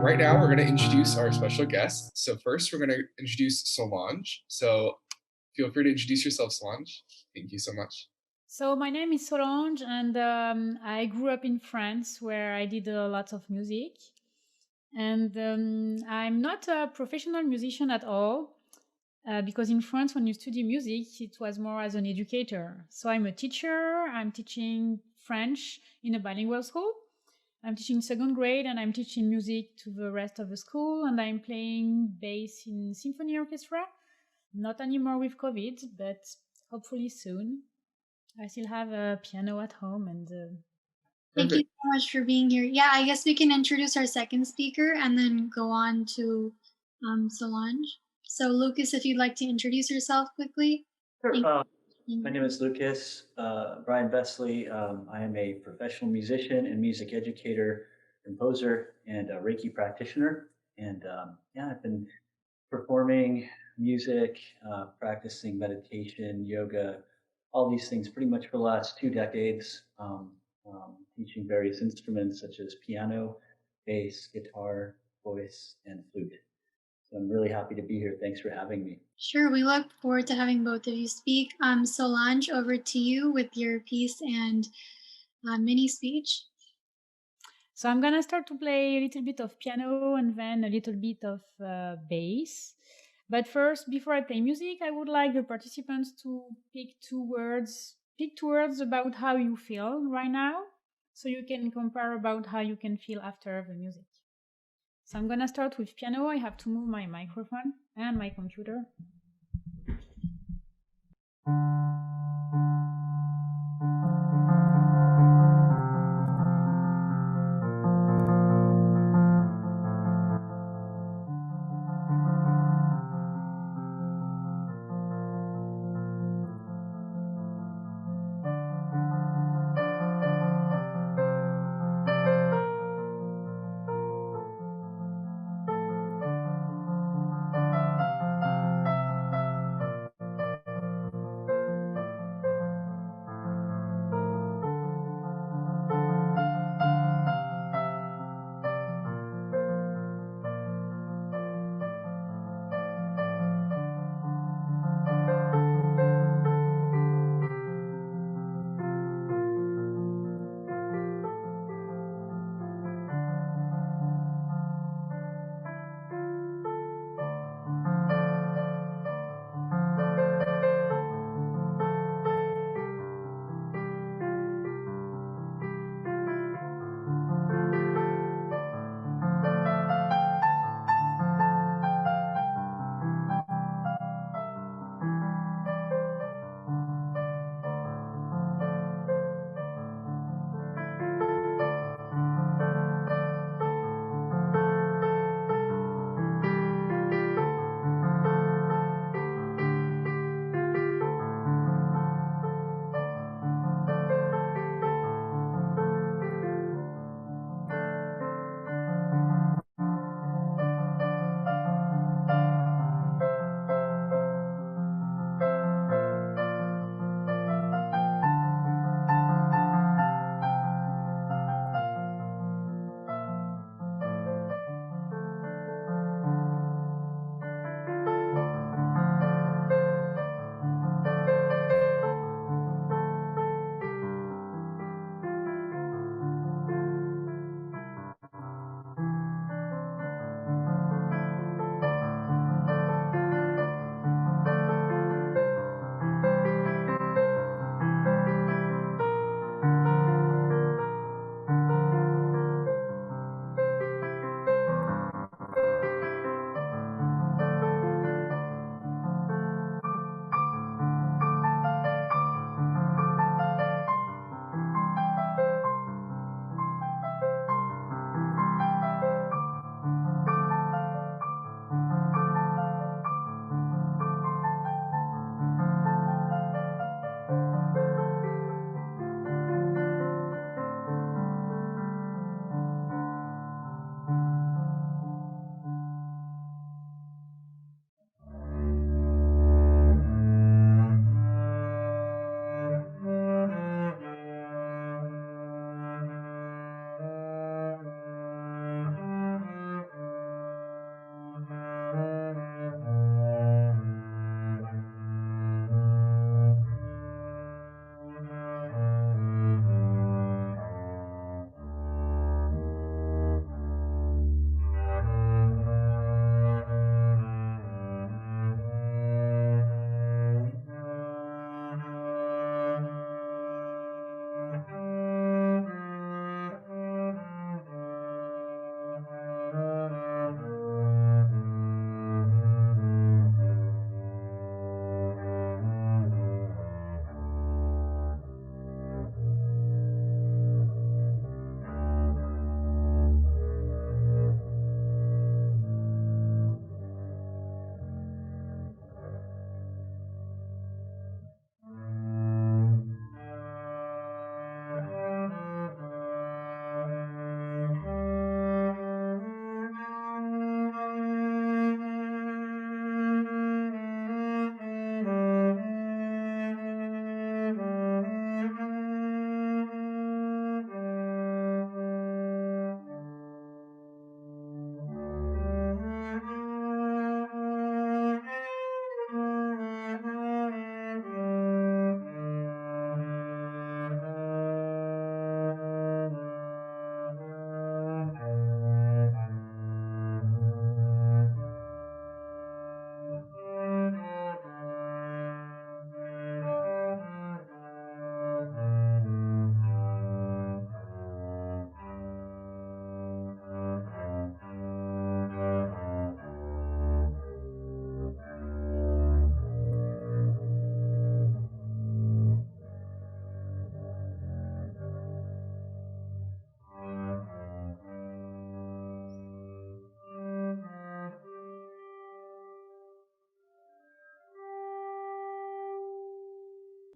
right now we're going to introduce our special guest. So first, we're going to introduce Solange. So feel free to introduce yourself, Solange. Thank you so much. So my name is Solange, and I grew up in France, where I did a lot of music. And I'm not a professional musician at all, because in France, when you study music, it was more as an educator. So I'm a teacher. I'm teaching French in a bilingual school. I'm teaching second grade, and I'm teaching music to the rest of the school. And I'm playing bass in symphony orchestra. Not anymore with COVID, but hopefully soon. I still have a piano at home, and Thank you Perfect. so much for being here. Yeah, I guess we can introduce our second speaker and then go on to Solange. So, Lucas, if you'd like to introduce yourself quickly. Sure. Thank My you. name is Lucas Brian Besley. I am a professional musician and music educator, composer, and a Reiki practitioner. And yeah, I've been performing music, practicing meditation, yoga, all these things pretty much for the last 2 decades. Teaching various instruments such as piano, bass, guitar, voice, and flute. So I'm really happy to be here. Thanks for having me. Sure, we look forward to having both of you speak. Solange, over to you with your piece and mini speech. so I'm gonna start to play a little bit of piano and then a little bit of bass. But first, before I play music, I would like the participants to pick two words about how you feel right now, so you can compare about how you can feel after the music. So I'm gonna start with piano. I have to move my microphone and my computer.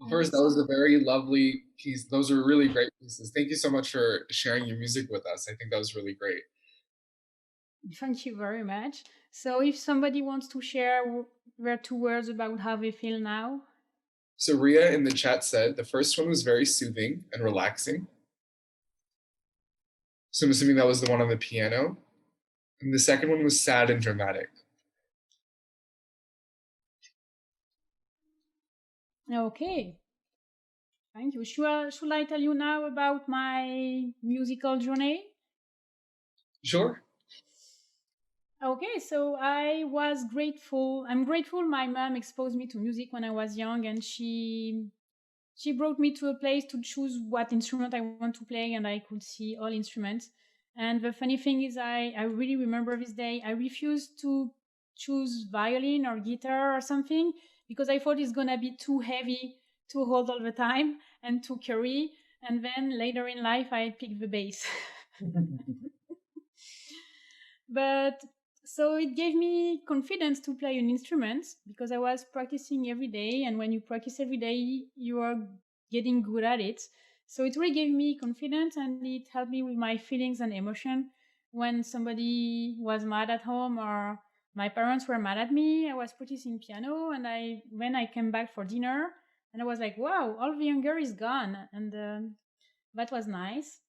First, that was a very lovely piece. Those are really great pieces. Thank you so much for sharing your music with us. I think that was really great. Thank you very much. So, if somebody wants to share their 2 words about how they feel now, So Ria in the chat said the first one was very soothing and relaxing. So I'm assuming that was the one on the piano. And the second one was sad and dramatic. okay. Thank you. Should I tell you now about my musical journey? Sure. Okay, so I was grateful. I'm grateful my mom exposed me to music when I was young, and she brought me to a place to choose what instrument I want to play, and I could see all instruments. And the funny thing is, I really remember this day. I refused to choose violin or guitar or something because I thought it's gonna be too heavy to hold all the time and to carry. And then later in life, I picked the bass. But so it gave me confidence to play an instrument because I was practicing every day, and when you practice every day you are getting good at it. So it really gave me confidence, and it helped me with my feelings and emotion when somebody was mad at home or my parents were mad at me. I was practicing piano, and when I came back for dinner, and I was like, wow, all the anger is gone. And that was nice.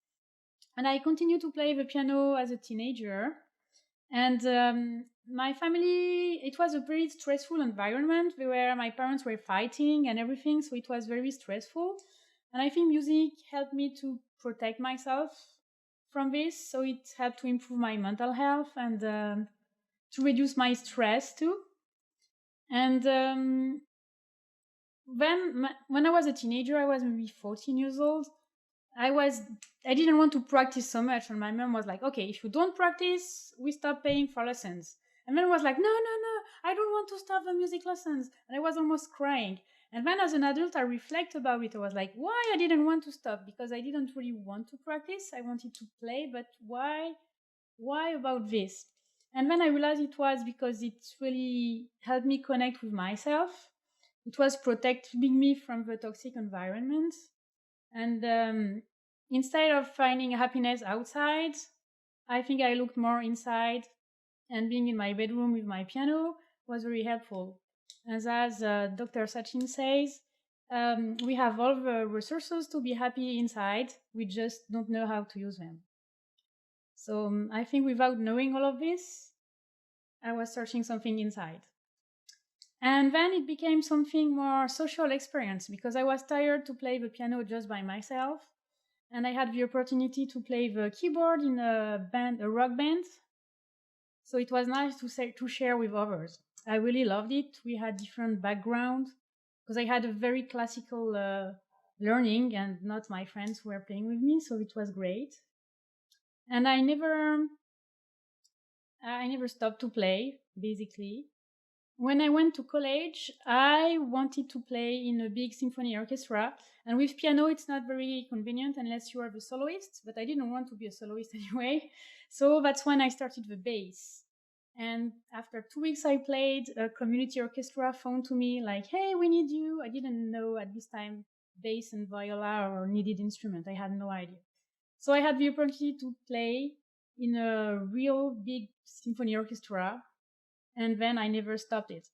And I continued to play the piano as a teenager. And my family, it was a very stressful environment where my parents were fighting and everything, so it was very stressful. And I think music helped me to protect myself from this, so it helped to improve my mental health and to reduce my stress too. And when I was a teenager, I was maybe 14 years old. I didn't want to practice so much, and my mom was like, okay, if you don't practice, we stop paying for lessons. And then I was like, no, I don't want to stop the music lessons. And I was almost crying. And then as an adult, I reflect about it. I was like, why I didn't want to stop? Because I didn't really want to practice. I wanted to play, but why? Why about this? And then I realized it was because it really helped me connect with myself. It was protecting me from the toxic environment. And instead of finding happiness outside, I think I looked more inside, and being in my bedroom with my piano was very helpful. As Dr. Sachin says, we have all the resources to be happy inside, we just don't know how to use them. So I think without knowing all of this, I was searching something inside. And then it became something more social experience because I was tired to play the piano just by myself. And I had the opportunity to play the keyboard in a rock band. So it was nice to share with others. I really loved it. We had different backgrounds because I had a very classical learning, and not my friends who were playing with me. So it was great. And I never stopped to play, basically. When I went to college, I wanted to play in a big symphony orchestra. And with piano, it's not very convenient unless you are the soloist, but I didn't want to be a soloist anyway. So that's when I started the bass. And after 2 weeks I played, a community orchestra phoned to me like, hey, we need you. I didn't know at this time bass and viola or needed instrument. I had no idea. So I had the opportunity to play in a real big symphony orchestra, and then I never stopped it.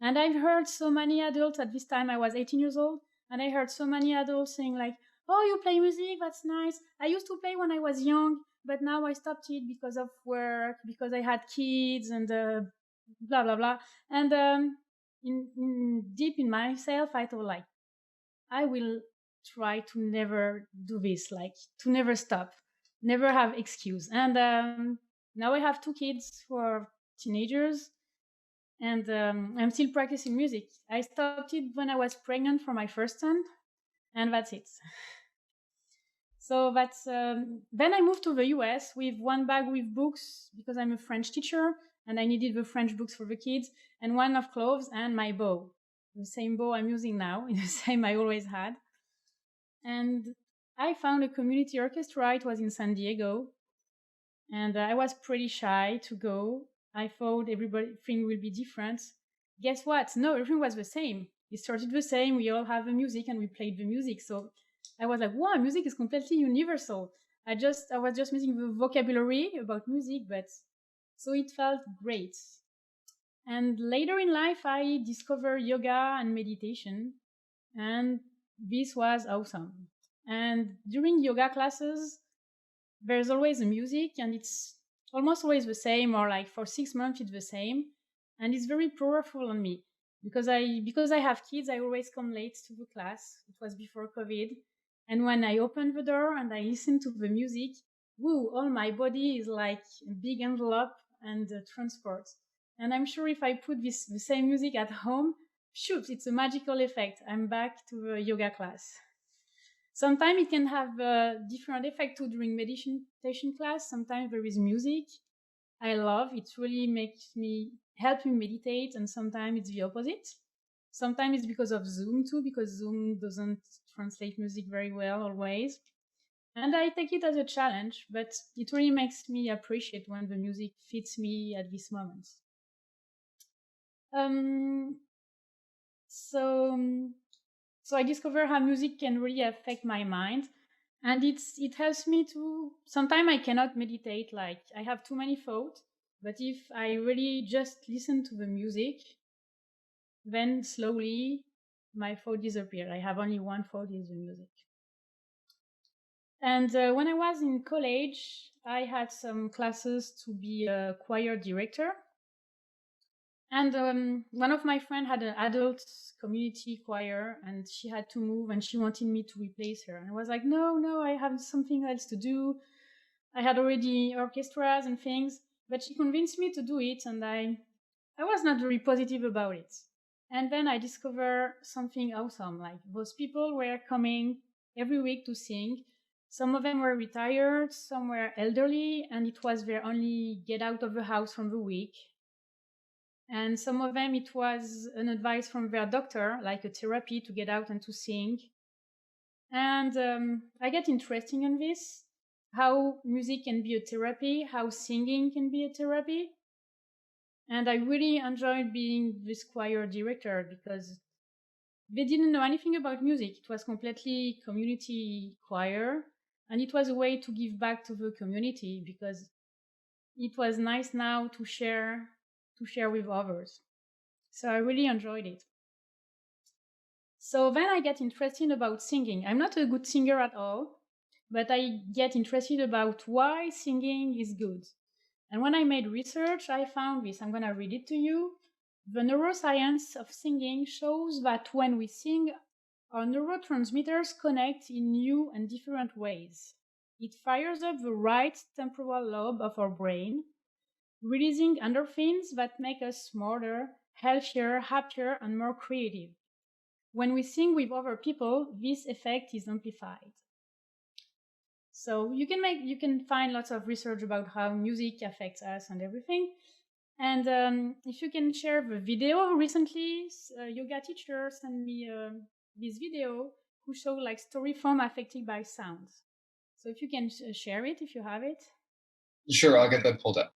And I've heard so many adults, at this time I was 18 years old, and I heard so many adults saying like, oh, you play music, that's nice. I used to play when I was young, but now I stopped it because of work, because I had kids and blah, blah, blah. And deep in myself, I thought like, I will try to never do this, like to never stop, never have excuse. And now I have 2 kids who are teenagers, and I'm still practicing music. I stopped it when I was pregnant for my first son, and that's it. So that's then I moved to the US with one bag with books because I'm a French teacher and I needed the French books for the kids, and one of clothes and my bow, the same bow I'm using now, the same I always had. And I found a community orchestra. It was in San Diego, and I was pretty shy to go. I thought everything will be different. Guess what? No, everything was the same. it started the same. We all have the music and we played the music. So I was like, wow, music is completely universal. I was just missing the vocabulary about music, but so it felt great. And later in life, I discovered yoga and meditation, and this was awesome. And during yoga classes, there's always a music, and it's almost always the same, or like for 6 months it's the same, and it's very powerful on me because I have kids. I always come late to the class. It was before COVID, and when I open the door and I listen to the music, woo, all my body is like a big envelope and transport. And I'm sure if I put the same music at home, shoot, it's a magical effect. I'm back to the yoga class. Sometimes it can have a different effect too during meditation class. Sometimes there is music I love. It really makes me help me meditate, and sometimes it's the opposite. Sometimes it's because of Zoom too, because Zoom doesn't translate music very well always. And I take it as a challenge, but it really makes me appreciate when the music fits me at this moment. Um, so so I discover how music can really affect my mind, and it helps me to. Sometimes I cannot meditate, like I have too many thoughts, but if I really just listen to the music, then slowly my thought disappear. I have only one thought, is the music. And when I was in college, I had some classes to be a choir director. And one of my friends had an adult community choir, and she had to move, and she wanted me to replace her. And I was like, no, I have something else to do. I had already orchestras and things, but she convinced me to do it, and I was not very positive about it. And then I discovered something awesome. Like, those people were coming every week to sing. Some of them were retired, some were elderly, and it was their only get out of the house from the week. And some of them, it was an advice from their doctor, like a therapy to get out and to sing. And I get interested in this, how music can be a therapy, how singing can be a therapy. And I really enjoyed being this choir director because they didn't know anything about music. It was completely community choir, and it was a way to give back to the community because it was nice now to share with others. So I really enjoyed it. So then I get interested about singing. I'm not a good singer at all, but I get interested about why singing is good. And when I made research, I found this. I'm going to read it to you. The neuroscience of singing shows that when we sing, our neurotransmitters connect in new and different ways. It fires up the right temporal lobe of our brain, releasing endorphins that make us smarter, healthier, happier, and more creative. When we sing with other people, this effect is amplified. So you can find lots of research about how music affects us and everything. And if you can share the video, recently a yoga teacher sent me this video who showed like story form affected by sounds. So if you can share it, if you have it. Sure, I'll get that pulled up.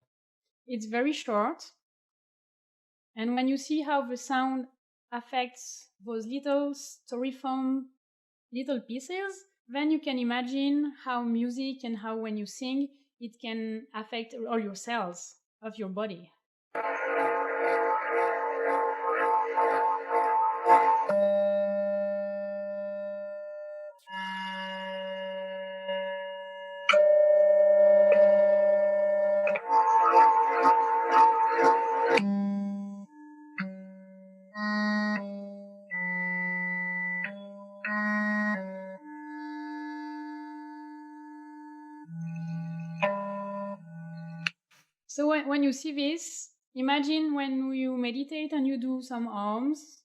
It's very short. And when you see how the sound affects those little styrofoam little pieces, then you can imagine how music and how when you sing, it can affect all your cells of your body. So when you see this, imagine when you meditate and you do some arms,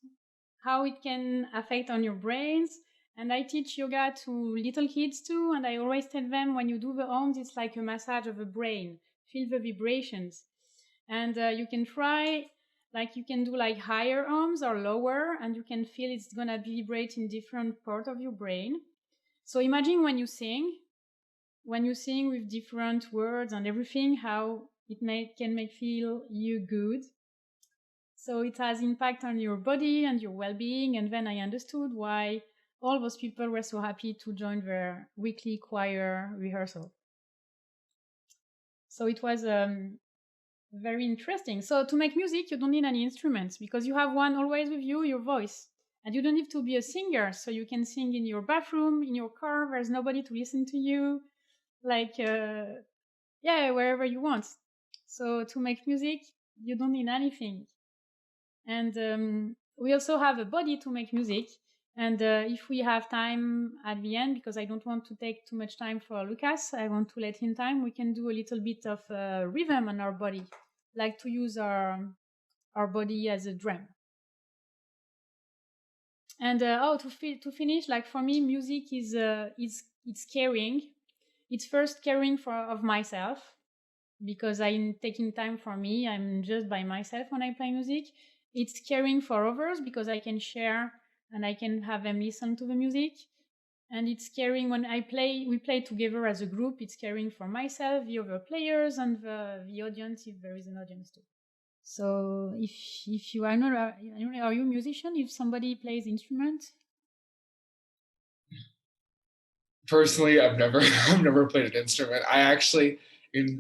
how it can affect on your brains. And I teach yoga to little kids too, and I always tell them when you do the arms, it's like a massage of the brain. Feel the vibrations. And you can try, like you can do like higher arms or lower, and you can feel it's gonna vibrate in different part of your brain. So imagine when you sing with different words and everything, how it can make feel you good. So it has impact on your body and your well-being. And then I understood why all those people were so happy to join their weekly choir rehearsal. So it was very interesting. So to make music, you don't need any instruments because you have one always with you, your voice. And you don't need to be a singer. So you can sing in your bathroom, in your car. There's nobody to listen to you. Like, wherever you want. So to make music, you don't need anything. And we also have a body to make music. And if we have time at the end, because I don't want to take too much time for Lucas, I want to let him time, we can do a little bit of rhythm on our body, like to use our body as a drum. And to finish, like for me, music is it's caring. It's first caring of myself, because I'm taking time for me. I'm just by myself when I play music. It's caring for others because I can share and I can have them listen to the music. And it's caring when we play together as a group. It's caring for myself, the other players, and the audience, if there is an audience too. So if you are not, are you a musician? If somebody plays instrument? Personally, I've never I've never played an instrument. I actually in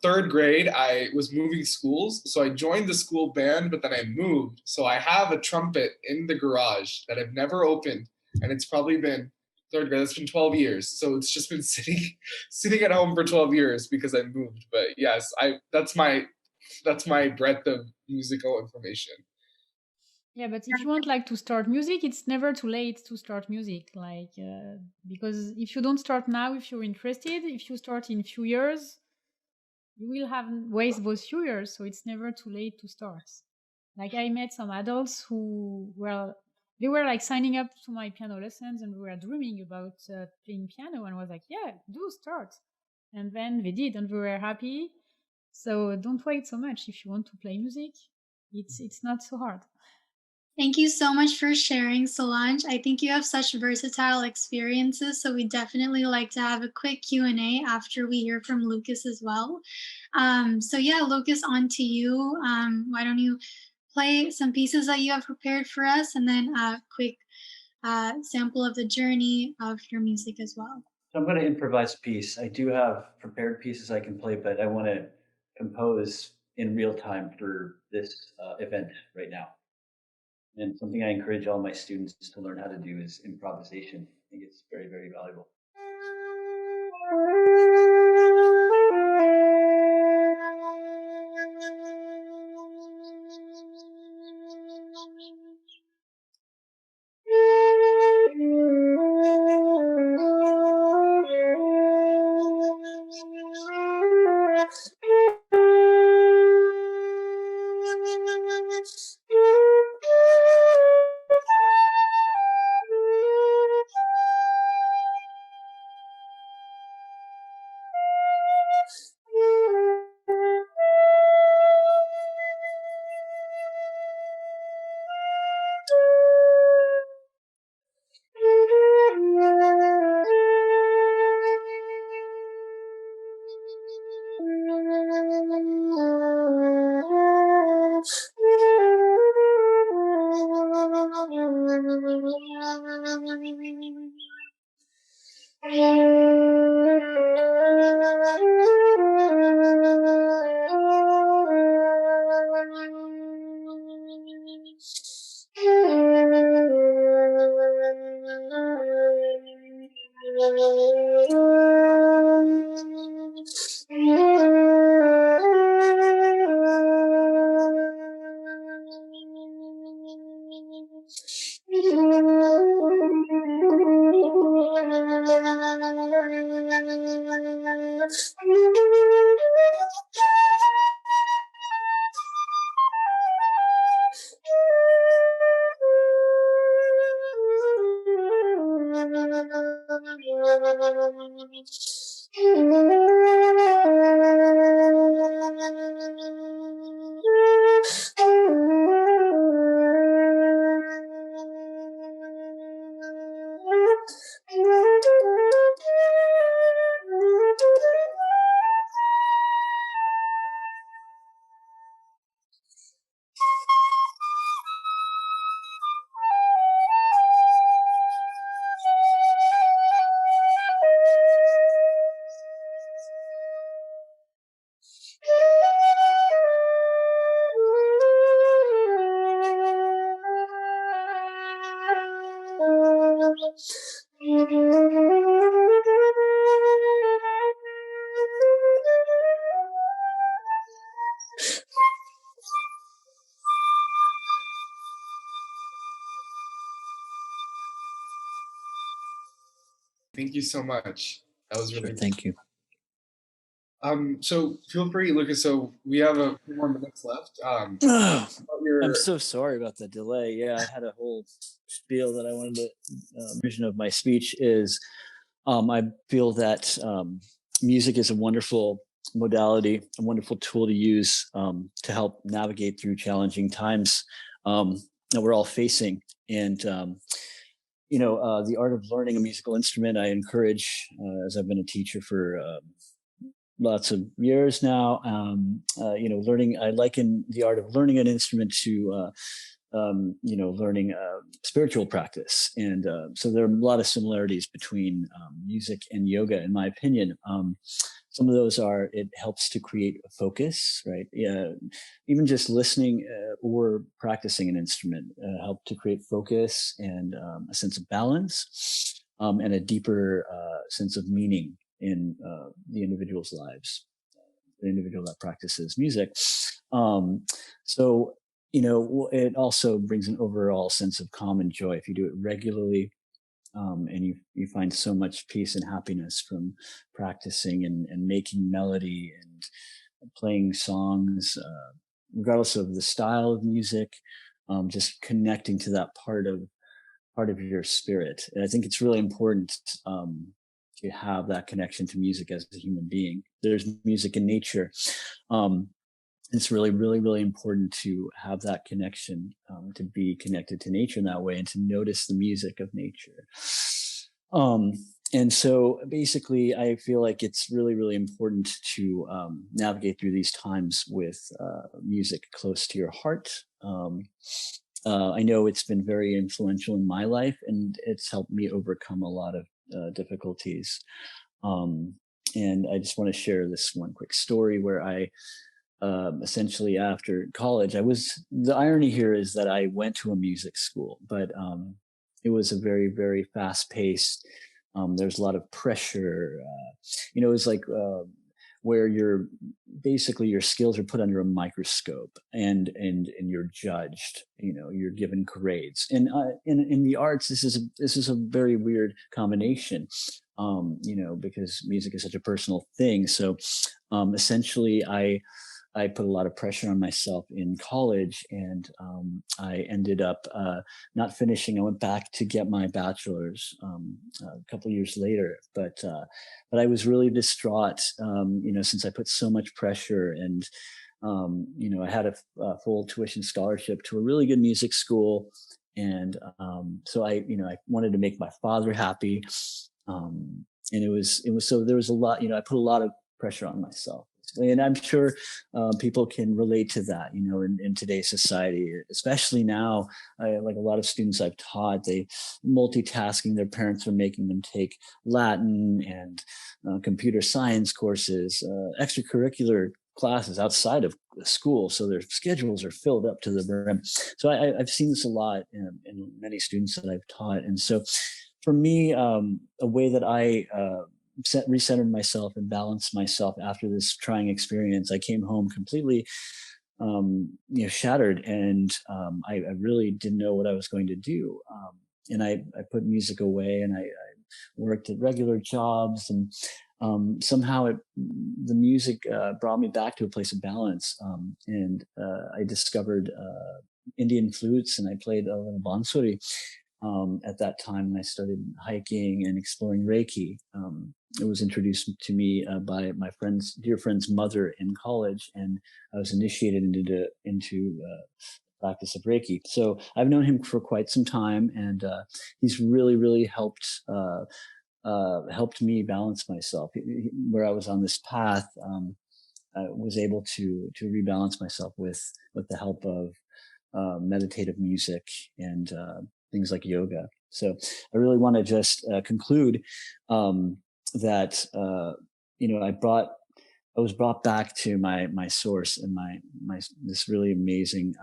third grade I was moving schools, so I joined the school band, but then I moved. So I have a trumpet in the garage that I've never opened, and it's probably been third grade. That's been 12 years. So it's just been sitting at home for 12 years because I moved. But yes, that's my breadth of musical information. Yeah, but if you want like to start music, it's never too late to start music. Like because if you don't start now, if you're interested, if you start in few years, you will have waste those few years. So it's never too late to start. Like I met some adults who they were like signing up to my piano lessons and we were dreaming about playing piano, and I was like, yeah, do start. And then they did, and we were happy. So don't wait so much if you want to play music. It's not so hard. Thank you so much for sharing, Solange. I think you have such versatile experiences, so we definitely like to have a quick Q&A after we hear from Lucas as well. So yeah, Lucas, on to you. Why don't you play some pieces that you have prepared for us, and then a quick sample of the journey of your music as well. So I'm going to improvise a piece. I do have prepared pieces I can play, but I want to compose in real time for this event right now. And something I encourage all my students to learn how to do is improvisation. I think it's very, very valuable. Thank you so much. That was Sure, really good. thank you. So feel free, Lucas. So we have a few more minutes left. Oh, About I'm your so sorry about the delay. Yeah, I had a whole spiel that I wanted to. Vision of my speech is, I feel that music is a wonderful modality, a wonderful tool to use to help navigate through challenging times that we're all facing. And the art of learning a musical instrument, I encourage, as I've been a teacher for lots of years now. Learning. I liken the art of learning an instrument to learning spiritual practice. And so there are a lot of similarities between music and yoga, in my opinion. Some of those are, it helps to create a focus, right? Even just listening or practicing an instrument help to create focus and a sense of balance and a deeper sense of meaning in the individual's lives, the individual that practices music. So it also brings an overall sense of calm and joy if you do it regularly. And you find so much peace and happiness from practicing and making melody and playing songs, regardless of the style of music, just connecting to that part of your spirit. And I think it's really important to have that connection to music as a human being. There's music in nature. It's really, really, really important to have that connection, to be connected to nature in that way and to notice the music of nature. And so basically, I feel like it's really, really important to navigate through these times with music close to your heart. I know it's been very influential in my life, and it's helped me overcome a lot of difficulties. And I just want to share this one quick story where I essentially after college, the irony here is that I went to a music school, but it was a very, very fast paced. There's a lot of pressure. It was like where your skills are put under a microscope and you're judged. You're given grades. And in the arts, this is a very weird combination. Because music is such a personal thing. So essentially, I put a lot of pressure on myself in college, and I ended up not finishing. I went back to get my bachelor's a couple of years later, but I was really distraught, since I put so much pressure, and I had a full tuition scholarship to a really good music school, and so I wanted to make my father happy, and it was so there was a lot. I put a lot of pressure on myself. And I'm sure people can relate to that, in today's society, especially now. Like a lot of students I've taught, they multitasking. Their parents are making them take Latin and computer science courses, extracurricular classes outside of school. So their schedules are filled up to the brim. So I've seen this a lot in many students that I've taught. And so for me, a way that I recentered myself and balanced myself after this trying experience. I came home completely, shattered, and I really didn't know what I was going to do. And I put music away, and I worked at regular jobs, and somehow the music brought me back to a place of balance. And I discovered Indian flutes, and I played a little bansuri. At that time, when I started hiking and exploring Reiki, it was introduced to me by my dear friend's mother in college, and I was initiated into practice of Reiki. So I've known him for quite some time, and he's really, really helped me balance myself. Where I was on this path, I was able to rebalance myself with the help of meditative music and things like yoga. So I really want to just conclude that I was brought back to my source and my this really amazing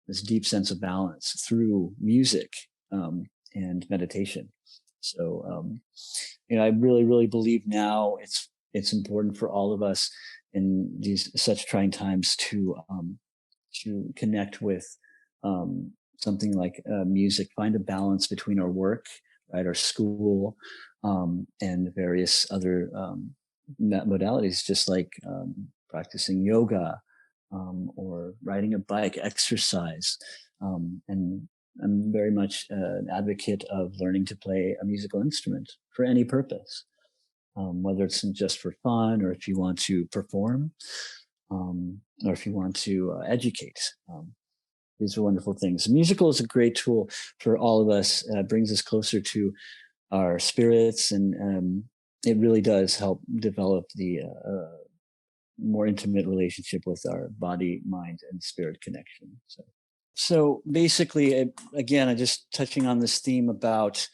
this deep sense of balance through music and meditation. So, I really, really believe now it's important for all of us in these such trying times to connect with something like music, find a balance between our work, right, our school, and various other modalities, just like practicing yoga, or riding a bike, exercise. And I'm very much an advocate of learning to play a musical instrument for any purpose, whether it's just for fun or if you want to perform, or if you want to educate. These are wonderful things. Musical is a great tool for all of us. Brings us closer to our spirits, and it really does help develop the more intimate relationship with our body, mind, and spirit connection. So basically, again, I'm just touching on this theme about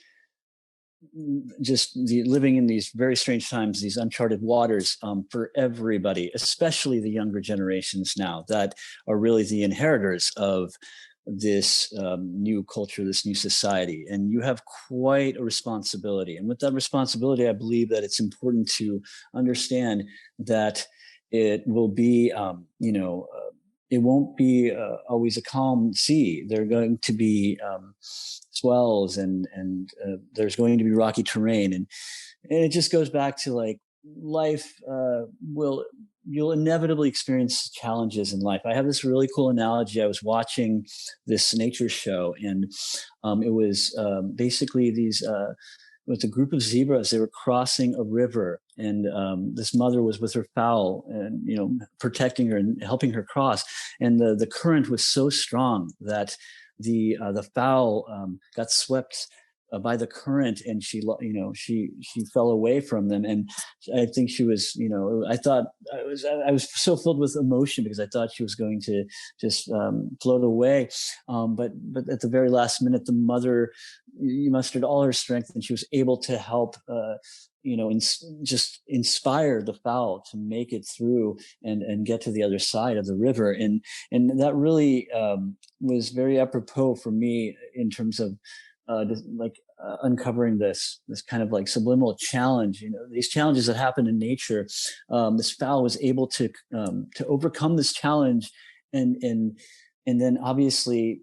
just living in these very strange times, these uncharted waters, for everybody, especially the younger generations now that are really the inheritors of this new culture, this new society. And you have quite a responsibility. And with that responsibility, I believe that it's important to understand that it will be, it won't be always a calm sea. There are going to be swells, and there's going to be rocky terrain, and it just goes back to like life you'll inevitably experience challenges in life. I have this really cool analogy. I was watching this nature show, and it was basically these. With a group of zebras, they were crossing a river, and this mother was with her foal, and protecting her and helping her cross. And the current was so strong that the fowl got swept by the current, and she fell away from them. And I think she was, I thought I was so filled with emotion because I thought she was going to just float away. But at the very last minute, the mother mustered all her strength, and she was able to help just inspire the fowl to make it through and get to the other side of the river. And that really was very apropos for me in terms of uncovering this kind of like subliminal challenge. These challenges that happen in nature. This fowl was able to overcome this challenge, and then obviously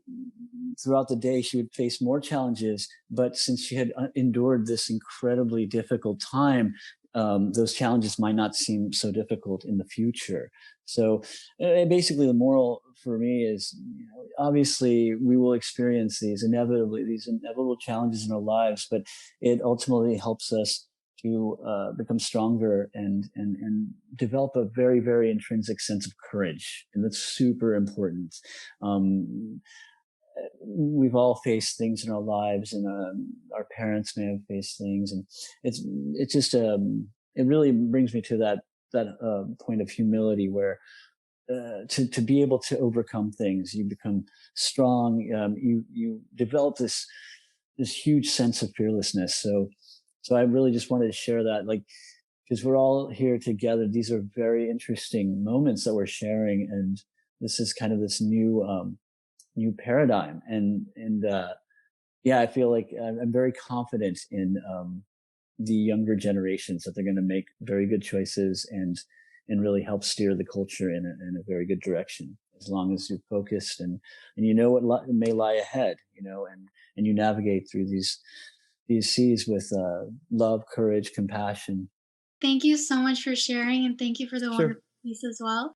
throughout the day she would face more challenges. But since she had endured this incredibly difficult time, those challenges might not seem so difficult in the future. So basically the moral for me is, obviously we will experience these inevitable challenges in our lives, but it ultimately helps us to become stronger and develop a very, very intrinsic sense of courage. And that's super important. We've all faced things in our lives, and our parents may have faced things, and it's just it really brings me to that point of humility where to be able to overcome things, you become strong. You develop this huge sense of fearlessness. So I really just wanted to share that, because we're all here together. These are very interesting moments that we're sharing, and this is kind of this new paradigm. And I feel like I'm very confident in the younger generations that they're going to make very good choices and really help steer the culture in a very good direction, as long as you're focused and you know what may lie ahead, and you navigate through these seas with love, courage, compassion. Thank you so much for sharing, and thank you for the Sure. wonderful piece as well.